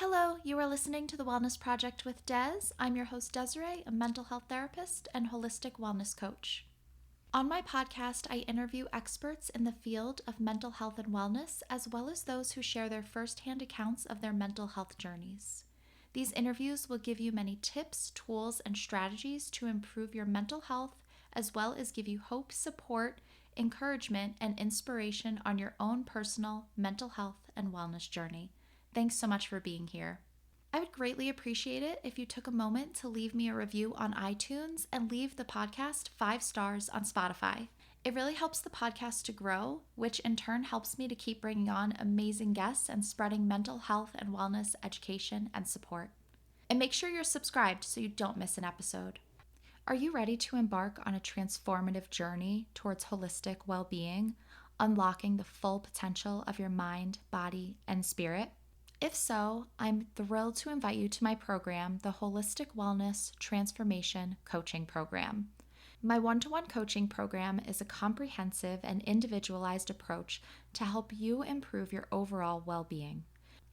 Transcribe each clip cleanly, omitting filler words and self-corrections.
Hello, you are listening to the Wellness Project with Des. I'm your host, Desiree, a mental health therapist and holistic wellness coach. On my podcast, I interview experts in the field of mental health and wellness, as well as those who share their firsthand accounts of their mental health journeys. These interviews will give you many tips, tools, and strategies to improve your mental health, as well as give you hope, support, encouragement, and inspiration on your own personal mental health and wellness journey. Thanks so much for being here. I would greatly appreciate it if you took a moment to leave me a review on iTunes and leave the podcast 5 stars on Spotify. It really helps the podcast to grow, which in turn helps me to keep bringing on amazing guests and spreading mental health and wellness education and support. And make sure you're subscribed so you don't miss an episode. Are you ready to embark on a transformative journey towards holistic well-being, unlocking the full potential of your mind, body, and spirit? If so, I'm thrilled to invite you to my program, the Holistic Wellness Transformation Coaching Program. My one-to-one coaching program is a comprehensive and individualized approach to help you improve your overall well-being.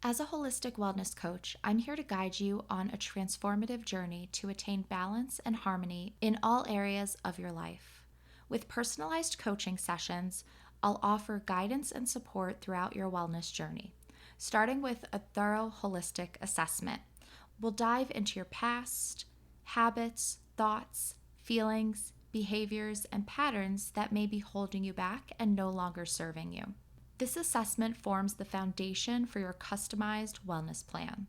As a holistic wellness coach, I'm here to guide you on a transformative journey to attain balance and harmony in all areas of your life. With personalized coaching sessions, I'll offer guidance and support throughout your wellness journey. Starting with a thorough holistic assessment. We'll dive into your past, habits, thoughts, feelings, behaviors, and patterns that may be holding you back and no longer serving you. This assessment forms the foundation for your customized wellness plan.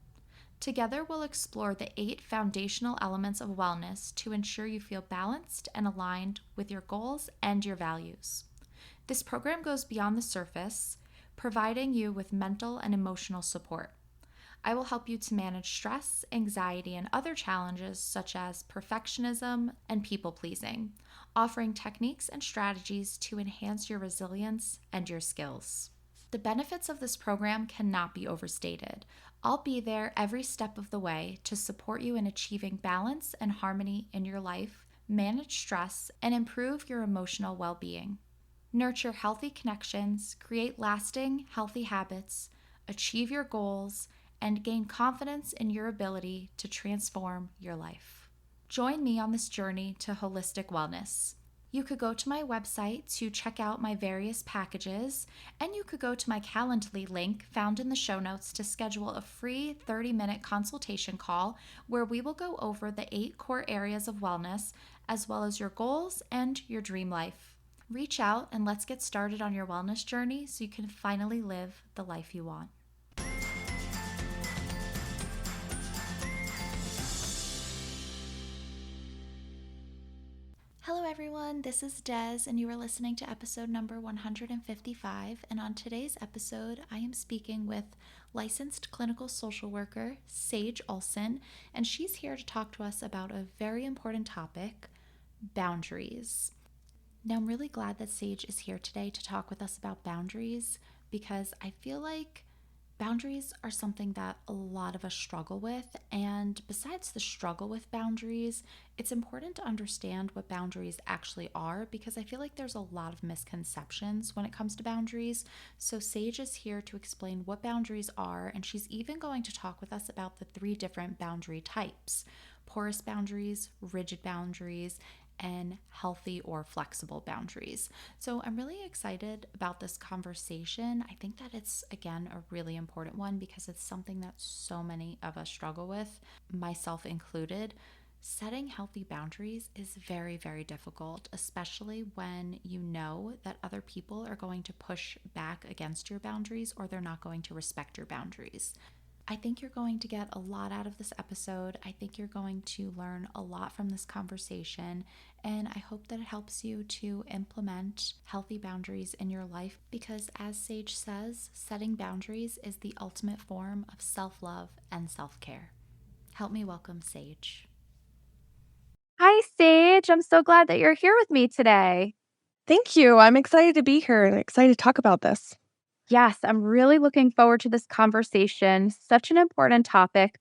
Together, we'll explore the 8 foundational elements of wellness to ensure you feel balanced and aligned with your goals and your values. This program goes beyond the surface, providing you with mental and emotional support. I will help you to manage stress, anxiety, and other challenges such as perfectionism and people-pleasing, offering techniques and strategies to enhance your resilience and your skills. The benefits of this program cannot be overstated. I'll be there every step of the way to support you in achieving balance and harmony in your life, manage stress, and improve your emotional well-being. Nurture healthy connections, create lasting, healthy habits, achieve your goals, and gain confidence in your ability to transform your life. Join me on this journey to holistic wellness. You could go to my website to check out my various packages, and you could go to my Calendly link found in the show notes to schedule a free 30-minute consultation call where we will go over the 8 core areas of wellness, as well as your goals and your dream life. Reach out and let's get started on your wellness journey so you can finally live the life you want. Hello everyone, this is Des and you are listening to episode number 155, and on today's episode I am speaking with licensed clinical social worker Sage Olson, and she's here to talk to us about a very important topic, boundaries. Now, I'm really glad that Sage is here today to talk with us about boundaries because I feel like boundaries are something that a lot of us struggle with. And besides the struggle with boundaries, it's important to understand what boundaries actually are because I feel like there's a lot of misconceptions when it comes to boundaries. So Sage is here to explain what boundaries are, and she's even going to talk with us about the 3 different boundary types: porous boundaries, rigid boundaries, and healthy or flexible boundaries. So I'm really excited about this conversation. I think that it's, again, a really important one because it's something that so many of us struggle with, myself included. Setting healthy boundaries is very, very difficult, especially when you know that other people are going to push back against your boundaries or they're not going to respect your boundaries. I think you're going to get a lot out of this episode. I think you're going to learn a lot from this conversation, and I hope that it helps you to implement healthy boundaries in your life because, as Sage says, setting boundaries is the ultimate form of self-love and self-care. Help me welcome Sage. Hi, Sage. I'm so glad that you're here with me today. Thank you. I'm excited to be here and excited to talk about this. Yes, I'm really looking forward to this conversation. Such an important topic,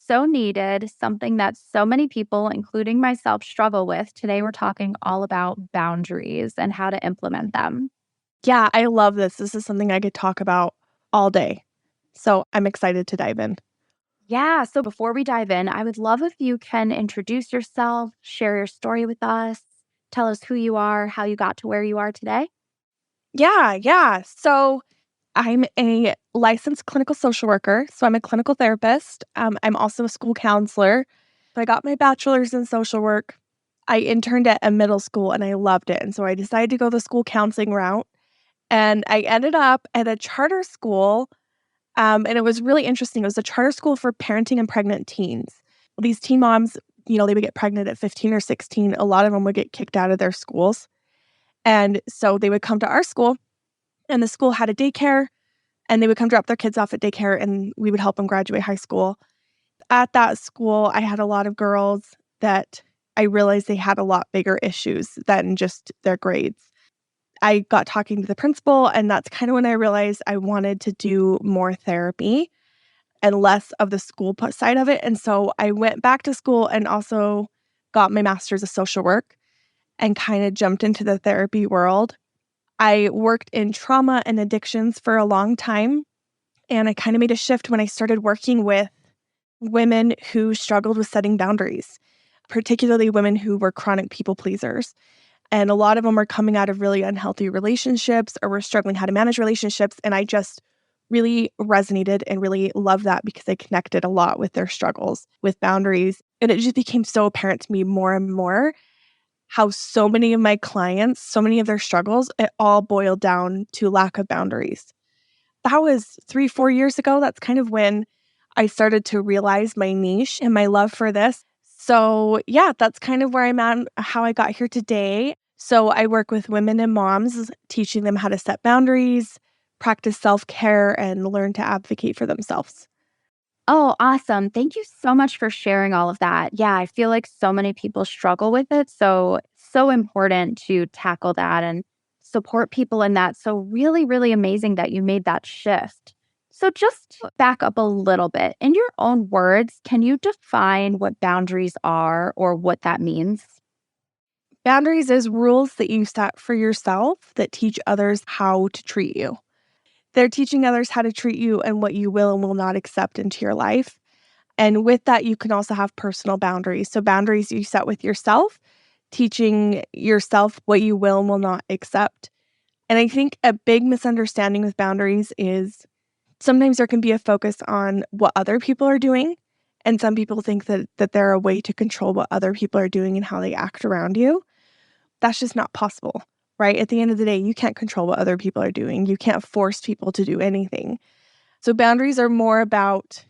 so needed, something that so many people, including myself, struggle with. Today, we're talking all about boundaries and how to implement them. Yeah, I love this. This is something I could talk about all day. So I'm excited to dive in. Yeah. So before we dive in, I would love if you can introduce yourself, share your story with us, tell us who you are, how you got to where you are today. Yeah. So I'm a licensed clinical social worker. So I'm a clinical therapist. I'm also a school counselor. So I got my bachelor's in social work. I interned at a middle school and I loved it. And so I decided to go the school counseling route. And I ended up at a charter school. And it was really interesting. It was a charter school for parenting and pregnant teens. These teen moms, they would get pregnant at 15 or 16. A lot of them would get kicked out of their schools. And so they would come to our school, and the school had a daycare, and they would come drop their kids off at daycare, and we would help them graduate high school. At that school, I had a lot of girls that I realized they had a lot bigger issues than just their grades. I got talking to the principal, and that's kind of when I realized I wanted to do more therapy and less of the school side of it. And so I went back to school and also got my master's of social work and kind of jumped into the therapy world. I worked in trauma and addictions for a long time. And I kind of made a shift when I started working with women who struggled with setting boundaries, particularly women who were chronic people pleasers. And a lot of them are coming out of really unhealthy relationships or were struggling how to manage relationships. And I just really resonated and really loved that because I connected a lot with their struggles with boundaries. And it just became so apparent to me more and more how so many of my clients, so many of their struggles, it all boiled down to lack of boundaries. That was 3, 4 years ago. That's kind of when I started to realize my niche and my love for this. So, yeah, that's kind of where I'm at, how I got here today. So, I work with women and moms, teaching them how to set boundaries, practice self-care, and learn to advocate for themselves. Oh, awesome. Thank you so much for sharing all of that. Yeah, I feel like so many people struggle with it. So important to tackle that and support people in that. So, really, really amazing that you made that shift. So, just to back up a little bit, in your own words, can you define what boundaries are or what that means? Boundaries is rules that you set for yourself that teach others how to treat you. They're teaching others how to treat you and what you will and will not accept into your life. And with that, you can also have personal boundaries. So, boundaries you set with yourself, teaching yourself what you will and will not accept. And I think a big misunderstanding with boundaries is sometimes there can be a focus on what other people are doing. And some people think that they're a way to control what other people are doing and how they act around you. That's just not possible, right? At the end of the day, you can't control what other people are doing. You can't force people to do anything. So, boundaries are more about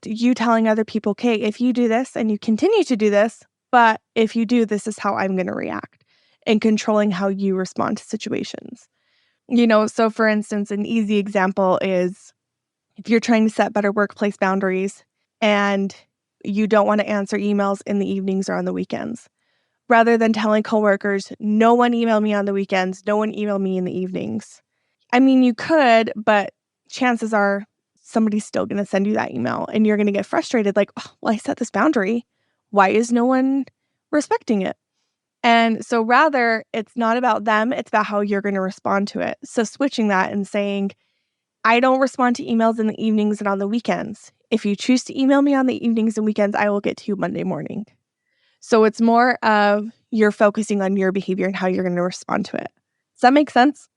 you telling other people, okay, if you do this and you continue to do this, but if you do, this is how I'm going to react, and controlling how you respond to situations. So for instance, an easy example is if you're trying to set better workplace boundaries and you don't want to answer emails in the evenings or on the weekends, rather than telling coworkers, no one email me on the weekends, no one email me in the evenings. I mean, you could, but chances are somebody's still going to send you that email and you're going to get frustrated like, oh, well, I set this boundary. Why is no one respecting it? And so rather, it's not about them, it's about how you're going to respond to it. So switching that and saying, I don't respond to emails in the evenings and on the weekends. If you choose to email me on the evenings and weekends, I will get to you Monday morning. So it's more of you're focusing on your behavior and how you're going to respond to it. Does that make sense?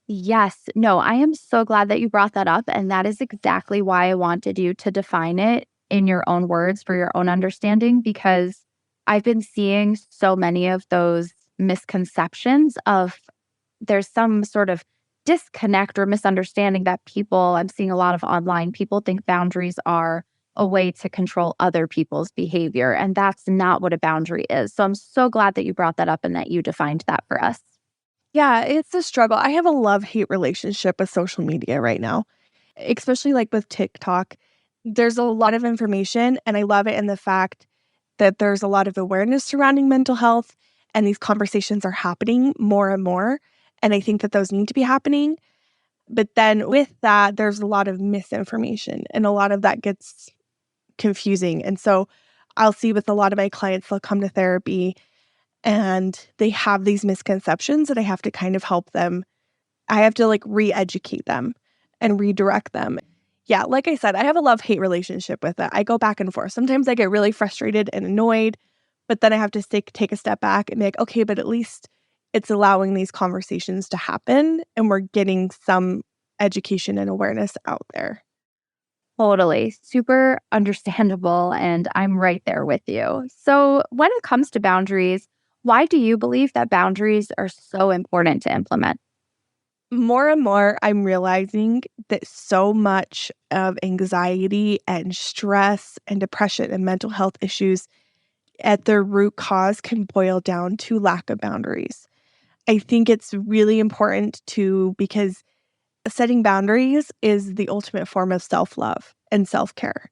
Yes. No, I am so glad that you brought that up. And that is exactly why I wanted you to define it in your own words for your own understanding, because I've been seeing so many of those misconceptions of there's some sort of disconnect or misunderstanding that I'm seeing a lot of online people think boundaries are a way to control other people's behavior. And that's not what a boundary is. So I'm so glad that you brought that up and that you defined that for us. Yeah, it's a struggle. I have a love-hate relationship with social media right now, especially like with TikTok. There's a lot of information, and I love it in the fact that there's a lot of awareness surrounding mental health, and these conversations are happening more and more. And I think that those need to be happening. But then with that, there's a lot of misinformation, and a lot of that gets confusing. And so I'll see with a lot of my clients, they'll come to therapy and they have these misconceptions that I have to kind of help them. I have to like re educate them and redirect them. Yeah, like I said, I have a love-hate relationship with it. I go back and forth. Sometimes I get really frustrated and annoyed, but then I have to take a step back and be like, okay, but at least it's allowing these conversations to happen and we're getting some education and awareness out there. Totally. Super understandable. And I'm right there with you. So, when it comes to boundaries, why do you believe that boundaries are so important to implement? More and more, I'm realizing that so much of anxiety and stress and depression and mental health issues at their root cause can boil down to lack of boundaries. I think it's really important because setting boundaries is the ultimate form of self love and self care.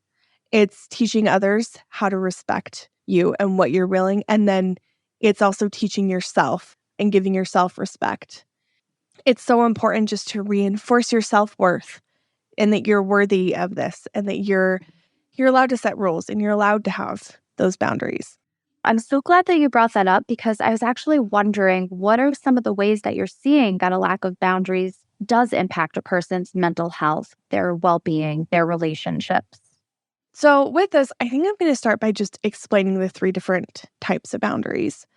It's teaching others how to respect you and what you're willing. And then it's also teaching yourself and giving yourself respect. It's so important just to reinforce your self worth and that you're worthy of this and that you're allowed to set rules and you're allowed to have those boundaries. I'm so glad that you brought that up because I was actually wondering what are some of the ways that you're seeing that a lack of boundaries does impact a person's mental health, their well being, their relationships? So, with this, I think I'm going to start by just explaining the three different types of boundaries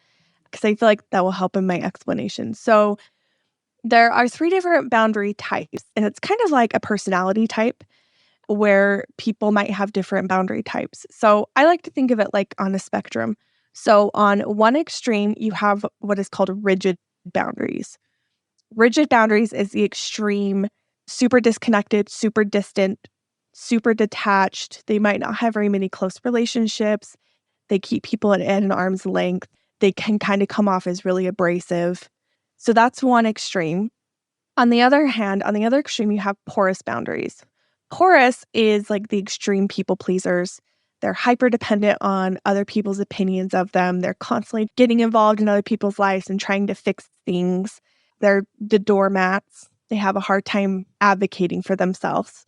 because I feel like that will help in my explanation. So, there are three different boundary types, and it's kind of like a personality type where people might have different boundary types. So, I like to think of it like on a spectrum. So, on one extreme, you have what is called rigid boundaries. Rigid boundaries is the extreme, super disconnected, super distant, super detached. They might not have very many close relationships. They keep people at an arm's length. They can kind of come off as really abrasive. So that's one extreme. On the other hand, on the other extreme, you have porous boundaries. Porous is like the extreme people pleasers. They're hyper dependent on other people's opinions of them. They're constantly getting involved in other people's lives and trying to fix things. They're the doormats. They have a hard time advocating for themselves.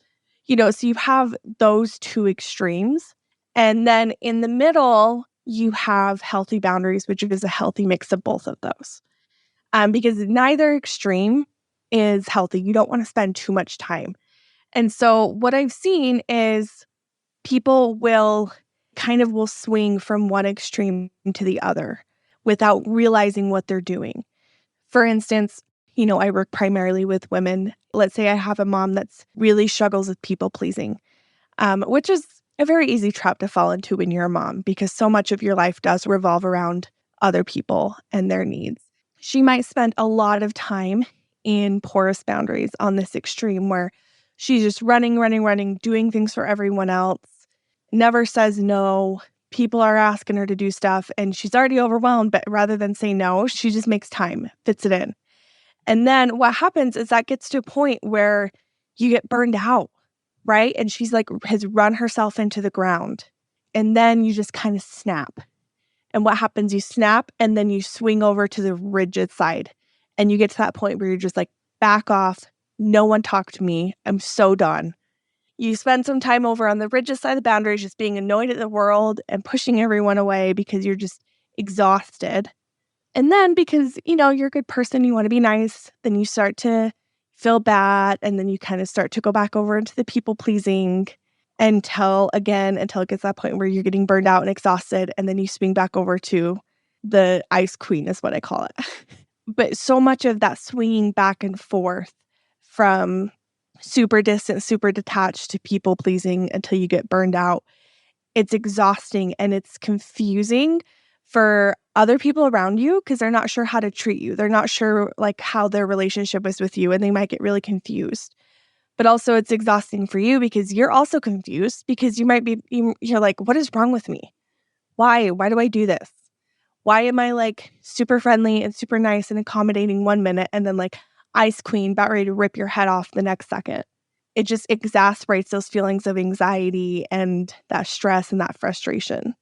So you have those two extremes. And then in the middle, you have healthy boundaries, which is a healthy mix of both of those. Because neither extreme is healthy. You don't want to spend too much time. And so what I've seen is people will swing from one extreme to the other without realizing what they're doing. For instance, I work primarily with women. Let's say I have a mom that's really struggles with people pleasing, which is a very easy trap to fall into when you're a mom because so much of your life does revolve around other people and their needs. She might spend a lot of time in porous boundaries on this extreme where she's just running, doing things for everyone else, never says no. People are asking her to do stuff and she's already overwhelmed, but rather than say no, she just makes time, fits it in. And then what happens is that gets to a point where you get burned out, right? And she's like, has run herself into the ground. And then you just kind of snap. And what happens? You snap and then you swing over to the rigid side. And you get to that point where you're just like, back off. No one talk to me. I'm so done. You spend some time over on the rigid side of the boundaries, just being annoyed at the world and pushing everyone away because you're just exhausted. And then because, you're a good person, you want to be nice, then you start to feel bad. And then you kind of start to go back over into the people pleasing until it gets to that point where you're getting burned out and exhausted. And then you swing back over to the ice queen is what I call it. But so much of that swinging back and forth from super distant, super detached to people pleasing until you get burned out, it's exhausting and it's confusing for other people around you because they're not sure how to treat you. They're not sure like how their relationship is with you and they might get really confused. But also it's exhausting for you because you're also confused because you're like, what is wrong with me? Why? Why do I do this? Why am I like super friendly and super nice and accommodating 1 minute and then like ice queen about ready to rip your head off the next second? It just exacerbates those feelings of anxiety and that stress and that frustration.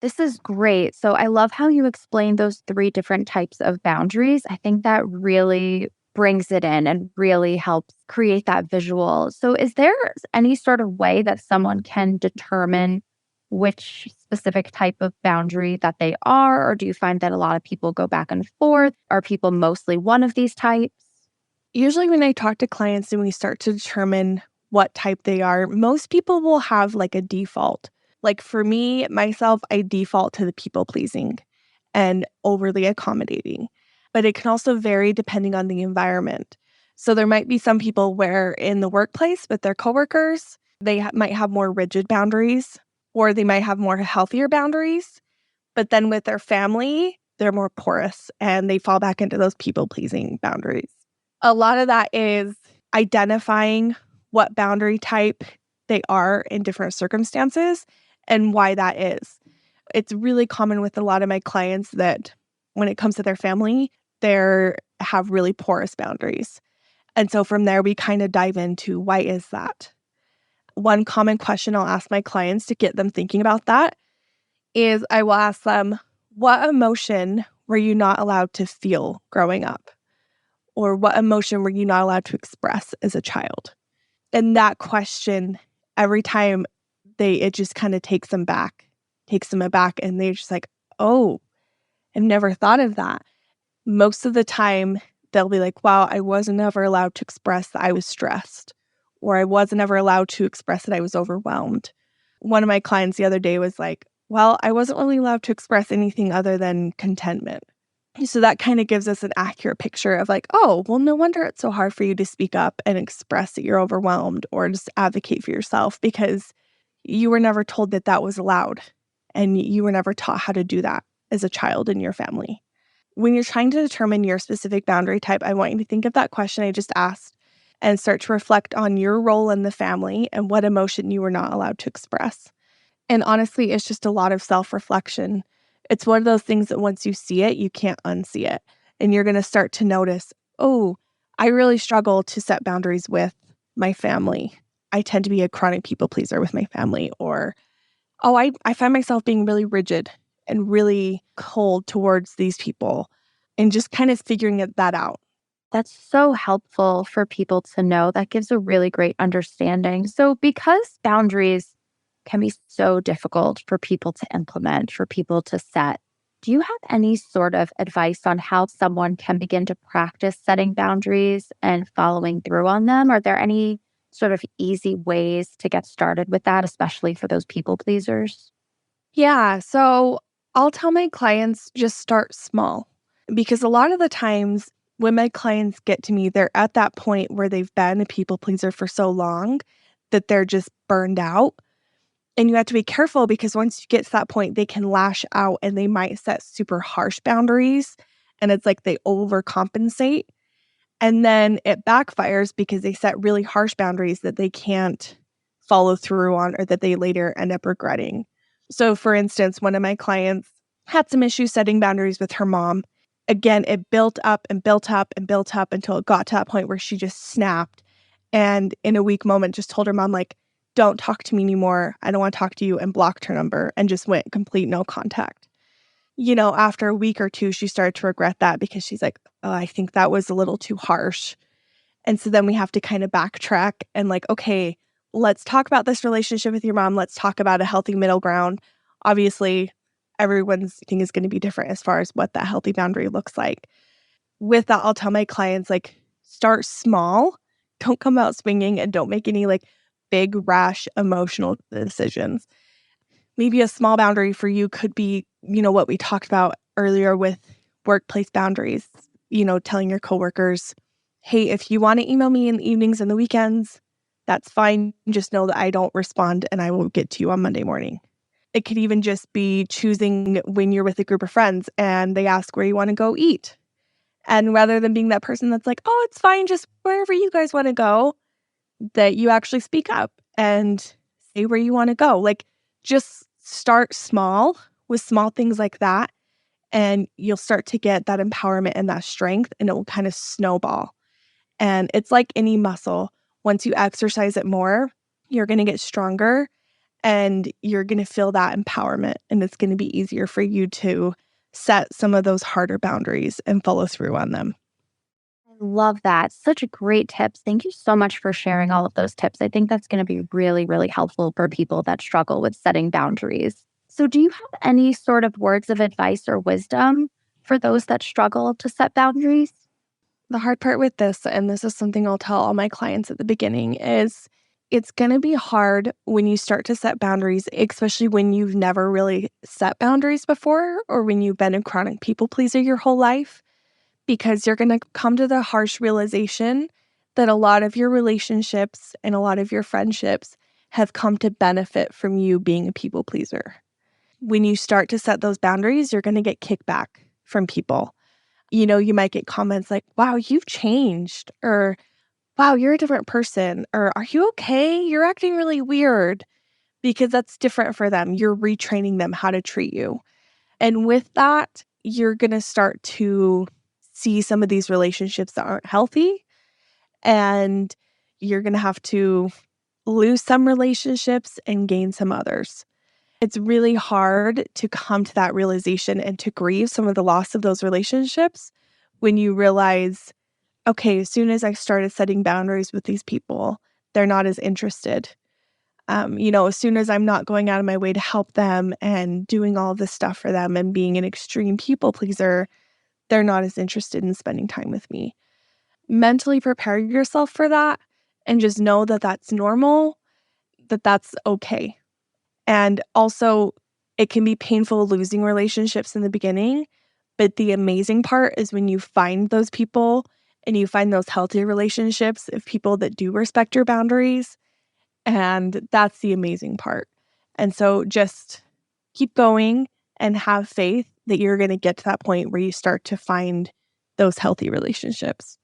This is great. So I love how you explained those three different types of boundaries. I think that really brings it in and really helps create that visual. So, is there any sort of way that someone can determine which specific type of boundary that they are? Or do you find that a lot of people go back and forth? Are people mostly one of these types? Usually when I talk to clients and we start to determine what type they are. Most people will have like a default. Like for me, myself, I default to the people pleasing and overly accommodating. But it can also vary depending on the environment. So there might be some people where in the workplace with their coworkers, they might have more rigid boundaries or they might have more healthier boundaries. But then with their family, they're more porous and they fall back into those people pleasing boundaries. A lot of that is identifying what boundary type they are in different circumstances and why that is. It's really common with a lot of my clients that when it comes to their family, they have really porous boundaries. And so from there, we kind of dive into why is that? One common question I'll ask my clients to get them thinking about that is I will ask them, what emotion were you not allowed to feel growing up? Or what emotion were you not allowed to express as a child? And that question, every time it just kind of takes them aback, and they're just like, oh, I've never thought of that. Most of the time, they'll be like, wow, I wasn't ever allowed to express that I was stressed, or I wasn't ever allowed to express that I was overwhelmed. One of my clients the other day was like, well, I wasn't really allowed to express anything other than contentment. So that kind of gives us an accurate picture of like, oh, well, no wonder it's so hard for you to speak up and express that you're overwhelmed or just advocate for yourself because you were never told that that was allowed and you were never taught how to do that as a child in your family. When you're trying to determine your specific boundary type, I want you to think of that question I just asked and start to reflect on your role in the family and what emotion you were not allowed to express. And honestly, it's just a lot of self-reflection. It's one of those things that once you see it, you can't unsee it. And you're going to start to notice, oh, I really struggle to set boundaries with my family. I tend to be a chronic people pleaser with my family. Or, oh, I find myself being really rigid and really cold towards these people and just kind of figuring that out. That's so helpful for people to know. That gives a really great understanding. So, because boundaries can be so difficult for people to implement, for people to set, do you have any sort of advice on how someone can begin to practice setting boundaries and following through on them? Are there any sort of easy ways to get started with that, especially for those people pleasers? Yeah, so I'll tell my clients just start small because a lot of the times when my clients get to me, they're at that point where they've been a people pleaser for so long that they're just burned out. And you have to be careful because once you get to that point, they can lash out and they might set super harsh boundaries. And it's like they overcompensate. And then it backfires because they set really harsh boundaries that they can't follow through on or that they later end up regretting. So, for instance, one of my clients had some issues setting boundaries with her mom. Again, it built up and built up and built up until it got to that point where she just snapped. And in a weak moment, just told her mom, like, don't talk to me anymore. I don't want to talk to you, and blocked her number and just went complete no contact. After a week or two, she started to regret that because she's like, oh, I think that was a little too harsh. And so then we have to kind of backtrack and like, okay, let's talk about this relationship with your mom. Let's talk about a healthy middle ground. Obviously, everyone's thing is going to be different as far as what that healthy boundary looks like. With that, I'll tell my clients, like, start small, don't come out swinging, and don't make any like big, rash, emotional decisions. Maybe a small boundary for you could be, what we talked about earlier with workplace boundaries, telling your coworkers, hey, if you want to email me in the evenings and the weekends, that's fine. Just know that I don't respond and I will get to you on Monday morning. It could even just be choosing when you're with a group of friends and they ask where you want to go eat. And rather than being that person that's like, oh, it's fine, just wherever you guys want to go, that you actually speak up and say where you want to go. Like, just start small with small things like that. And you'll start to get that empowerment and that strength, and it will kind of snowball. And it's like any muscle. Once you exercise it more, you're going to get stronger and you're going to feel that empowerment. And it's going to be easier for you to set some of those harder boundaries and follow through on them. I love that. Such great tips. Thank you so much for sharing all of those tips. I think that's going to be really, really helpful for people that struggle with setting boundaries. So, do you have any sort of words of advice or wisdom for those that struggle to set boundaries? The hard part with this, and this is something I'll tell all my clients at the beginning, is it's going to be hard when you start to set boundaries, especially when you've never really set boundaries before or when you've been a chronic people pleaser your whole life, because you're going to come to the harsh realization that a lot of your relationships and a lot of your friendships have come to benefit from you being a people pleaser. When you start to set those boundaries, you're going to get kickback from people. You might get comments like, wow, you've changed, or wow, you're a different person, or are you okay? You're acting really weird, because that's different for them. You're retraining them how to treat you. And with that, you're going to start to see some of these relationships that aren't healthy, and you're going to have to lose some relationships and gain some others. It's really hard to come to that realization and to grieve some of the loss of those relationships when you realize, okay, as soon as I started setting boundaries with these people, they're not as interested. As soon as I'm not going out of my way to help them and doing all this stuff for them and being an extreme people pleaser, they're not as interested in spending time with me. Mentally prepare yourself for that and just know that that's normal, that that's okay. And also, it can be painful losing relationships in the beginning, but the amazing part is when you find those people and you find those healthy relationships of people that do respect your boundaries, and that's the amazing part. And so just keep going and have faith that you're going to get to that point where you start to find those healthy relationships.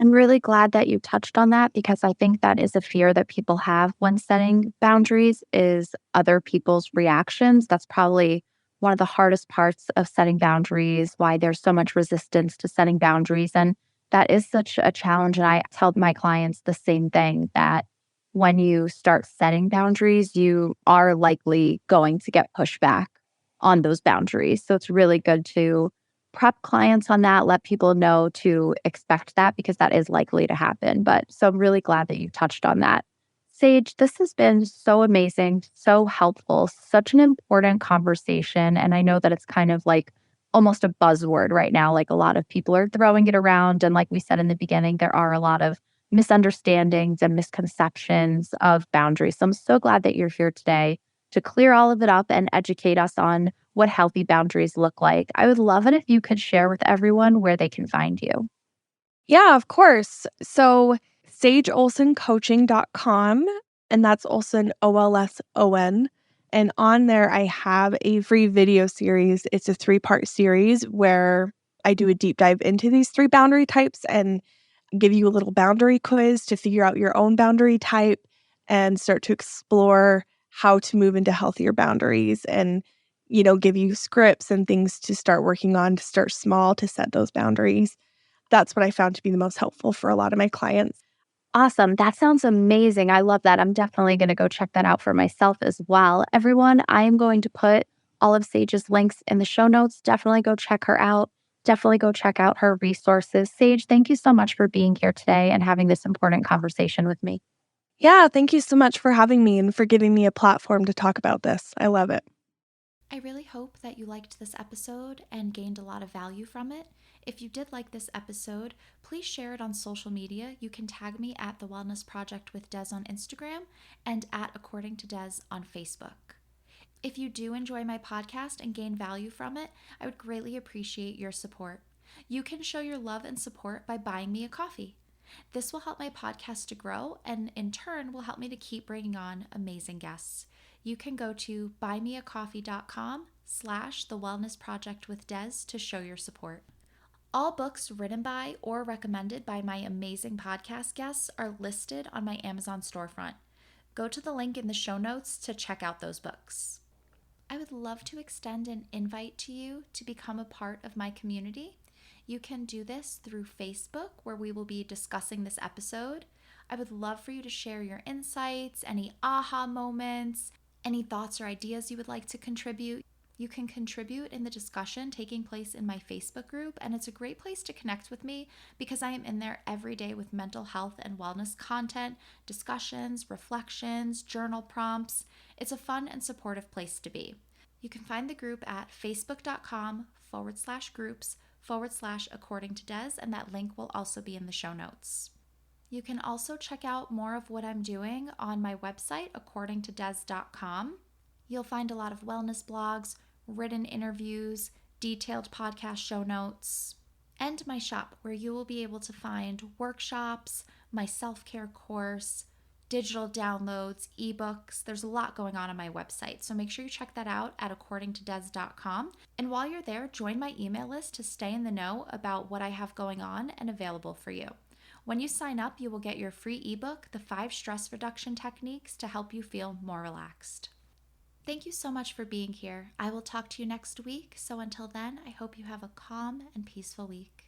I'm really glad that you touched on that because I think that is a fear that people have when setting boundaries is other people's reactions. That's probably one of the hardest parts of setting boundaries, why there's so much resistance to setting boundaries. And that is such a challenge. And I tell my clients the same thing, that when you start setting boundaries, you are likely going to get pushback on those boundaries. So it's really good to prep clients on that, let people know to expect that because that is likely to happen. But so I'm really glad that you touched on that. Sage, this has been so amazing, so helpful, such an important conversation. And I know that it's kind of like almost a buzzword right now. Like a lot of people are throwing it around. And like we said in the beginning, there are a lot of misunderstandings and misconceptions of boundaries. So I'm so glad that you're here today to clear all of it up and educate us on what healthy boundaries look like. I would love it if you could share with everyone where they can find you. Yeah, of course. So sageolsoncoaching.com, and that's Olson, OLSON. And on there, I have a free video series. It's a 3-part series where I do a deep dive into these 3 boundary types and give you a little boundary quiz to figure out your own boundary type and start to explore how to move into healthier boundaries and, give you scripts and things to start working on, to start small, to set those boundaries. That's what I found to be the most helpful for a lot of my clients. Awesome. That sounds amazing. I love that. I'm definitely going to go check that out for myself as well. Everyone, I am going to put all of Sage's links in the show notes. Definitely go check her out. Definitely go check out her resources. Sage, thank you so much for being here today and having this important conversation with me. Yeah, thank you so much for having me and for giving me a platform to talk about this. I love it. I really hope that you liked this episode and gained a lot of value from it. If you did like this episode, please share it on social media. You can tag me at The Wellness Project with Des on Instagram and at According to Des on Facebook. If you do enjoy my podcast and gain value from it, I would greatly appreciate your support. You can show your love and support by buying me a coffee. This will help my podcast to grow and in turn will help me to keep bringing on amazing guests. You can go to buymeacoffee.com/The Wellness Project with Des to show your support. All books written by or recommended by my amazing podcast guests are listed on my Amazon storefront. Go to the link in the show notes to check out those books. I would love to extend an invite to you to become a part of my community. You can do this through Facebook, where we will be discussing this episode. I would love for you to share your insights, any aha moments, any thoughts or ideas you would like to contribute. You can contribute in the discussion taking place in my Facebook group, and it's a great place to connect with me because I am in there every day with mental health and wellness content, discussions, reflections, journal prompts. It's a fun and supportive place to be. You can find the group at facebook.com/groups/according to Des, and that link will also be in the show notes. You can also check out more of what I'm doing on my website, accordingtodes.com. You'll find a lot of wellness blogs, written interviews, detailed podcast show notes, and my shop, where you will be able to find workshops, my self-care course, digital downloads, ebooks. There's a lot going on my website, so make sure you check that out at accordingtodes.com. And while you're there, join my email list to stay in the know about what I have going on and available for you. When you sign up, you will get your free ebook, The 5 Stress Reduction Techniques to help you feel more relaxed. Thank you so much for being here. I will talk to you next week. So until then, I hope you have a calm and peaceful week.